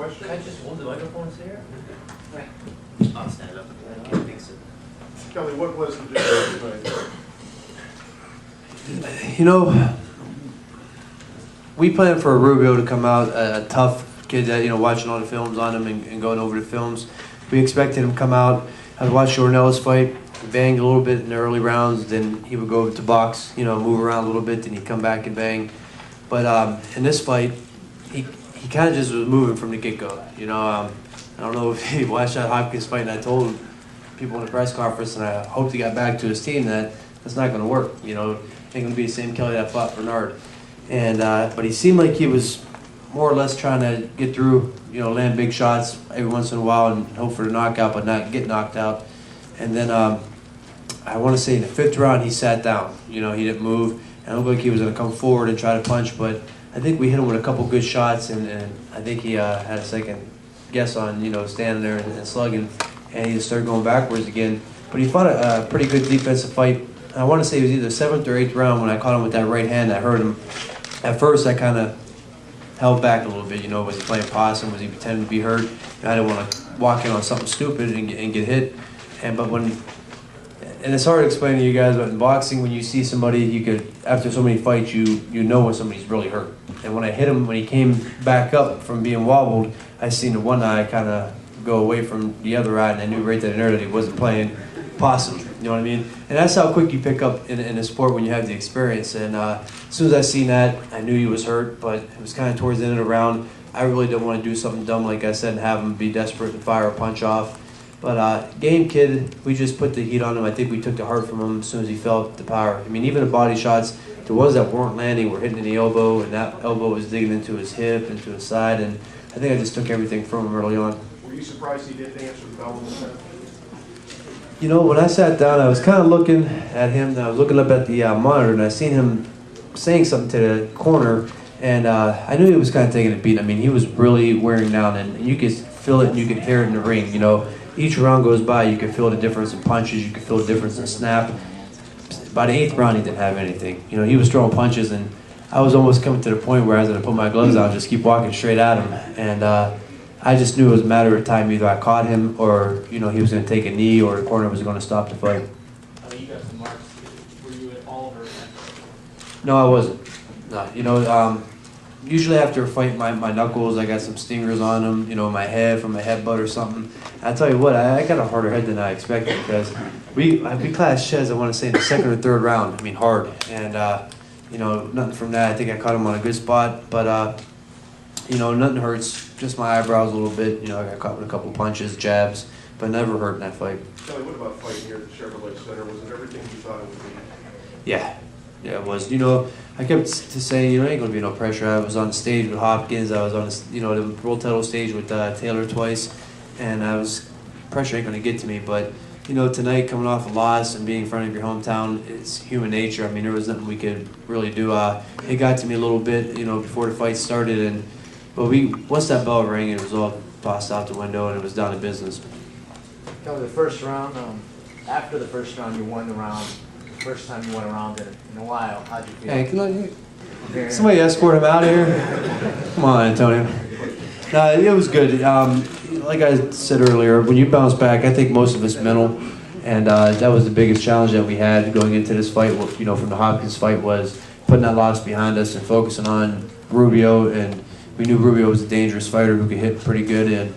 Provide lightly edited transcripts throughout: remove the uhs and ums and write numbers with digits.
question? Can I just hold the microphones here? Right. I'll stand up. I can't fix it. Kelly, what was the difference tonight? You know, we planned for Rubio to come out a tough kid that, you know, watching all the films on him and going over the films. We expected him to come out. I watched Ornella's fight, banged a little bit in the early rounds, then he would go over to box, you know, move around a little bit, then he'd come back and bang. But in this fight, he kind of just was moving from the get-go. You know, I don't know if he watched that Hopkins fight, and I told people in the press conference, and I hoped he got back to his team, that that's not going to work. You know, ain't going to be the same Kelly that fought Bernard. And but he seemed like he was more or less trying to get through, you know, land big shots every once in a while and hope for the knockout, but not get knocked out. And then I want to say in the 5th round he sat down. You know, he didn't move. And it looked like he was going to come forward and try to punch, but I think we hit him with a couple good shots, and I think he had a second guess on, you know, standing there and slugging, and he just started going backwards again. But he fought a pretty good defensive fight. I want to say it was either 7th or 8th round when I caught him with that right hand. I heard him. At first, I kind of held back a little bit. You know, was he playing possum? Was he pretending to be hurt? I didn't want to walk in on something stupid and get hit. And it's hard to explain to you guys, but in boxing, when you see somebody, you could, after so many fights, you know when somebody's really hurt. And when I hit him, when he came back up from being wobbled, I seen the one eye kind of go away from the other eye, and I knew right then and there that he wasn't playing possum. You know what I mean? And that's how quick you pick up in a sport when you have the experience. And as soon as I seen that, I knew he was hurt, but it was kind of towards the end of the round. I really didn't want to do something dumb, like I said, and have him be desperate to fire a punch off. But game kid, we just put the heat on him. I think we took the heart from him as soon as he felt the power. I mean, even the body shots, the ones that weren't landing were hitting in the elbow, and that elbow was digging into his hip, into his side, and I think I just took everything from him early on. Were you surprised he didn't answer the bell in the 10th? You know, when I sat down, I was kind of looking at him, and I was looking up at the monitor, and I seen him saying something to the corner, and I knew he was kind of taking a beat. I mean, he was really wearing down, and you could feel it and you could hear it in the ring, you know. Each round goes by, you can feel the difference in punches, you can feel the difference in snap. By the 8th round, he didn't have anything. You know, he was throwing punches, and I was almost coming to the point where I was going to put my gloves on and just keep walking straight at him. And I just knew it was a matter of time. Either I caught him or, you know, he was going to take a knee or the corner was going to stop the fight. You got some marks. Were you at all hurt? No, I wasn't. No, you know, usually after a fight, my knuckles, I got some stingers on them, you know, my head from a headbutt or something. I tell you what, I got a harder head than I expected because we clashed Chez, I want to say, in the 2nd or 3rd round. I mean, hard. And, you know, nothing from that. I think I caught him on a good spot. But, you know, nothing hurts. Just my eyebrows a little bit. You know, I got caught with a couple punches, jabs, but never hurt in that fight. Kelly, what about fighting here at the Chevrolet Center? Was it everything you thought it would be? Yeah. Yeah, it was. You know, I kept saying, you know, ain't going to be no pressure. I was on the stage with Hopkins. I was on, you know, the world title stage with Taylor twice. And pressure ain't going to get to me. But, you know, tonight, coming off a loss and being in front of your hometown, it's human nature. I mean, there was nothing we could really do. It got to me a little bit, you know, before the fight started. But once that bell rang, it was all tossed out the window, and it was down to business. Kelly, the first round, after the first round, you won the round. The first time you won a round in a while. How'd you feel? Hey, can somebody escort him out of here? Come on, Antonio. No, it was good. Like I said earlier, when you bounce back, I think most of it's mental, and that was the biggest challenge that we had going into this fight. You know, from the Hopkins fight, was putting that loss behind us and focusing on Rubio. And we knew Rubio was a dangerous fighter who could hit pretty good. And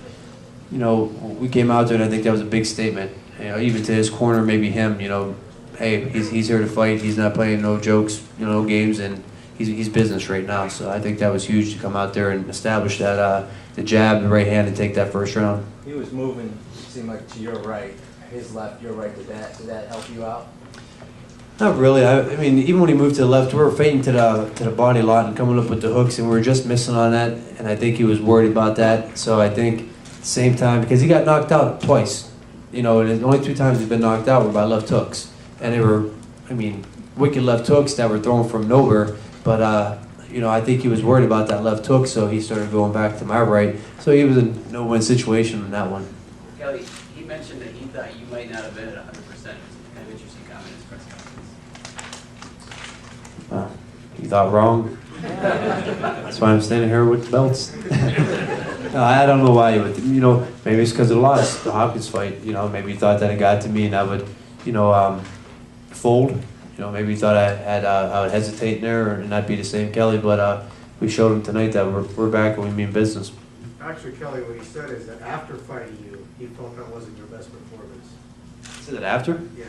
you know, we came out there, and I think that was a big statement. You know, even to his corner, maybe him. You know, hey, he's here to fight. He's not playing no jokes, you know, no games, and he's business right now. So I think that was huge to come out there and establish that the jab, the right hand, and take that first round. He was moving, it seemed like, to your right, his left, your right. Did that help you out? Not really. I mean, even when he moved to the left, we were fading to the body a lot and coming up with the hooks, and we were just missing on that. And I think he was worried about that. So I think at the same time, because he got knocked out twice, you know, and the only 2 times he's been knocked out were by left hooks, and they were, I mean, wicked left hooks that were thrown from nowhere. But you know, I think he was worried about that left hook, so he started going back to my right. So he was in a no-win situation in that one. Kelly, he mentioned that he thought you might not have been at 100%. It's kind of interesting comment in his press conference. He thought wrong. That's why I'm standing here with the belts. I don't know why, but maybe it's because of the loss, the Hopkins fight. Maybe he thought that it got to me and I would, fold. Maybe he thought I would hesitate in there and not be the same Kelly. But we showed him tonight that we're back and we mean business. Actually, Kelly, what he said is that after fighting you, he felt that wasn't your best performance. Is it after? Yeah.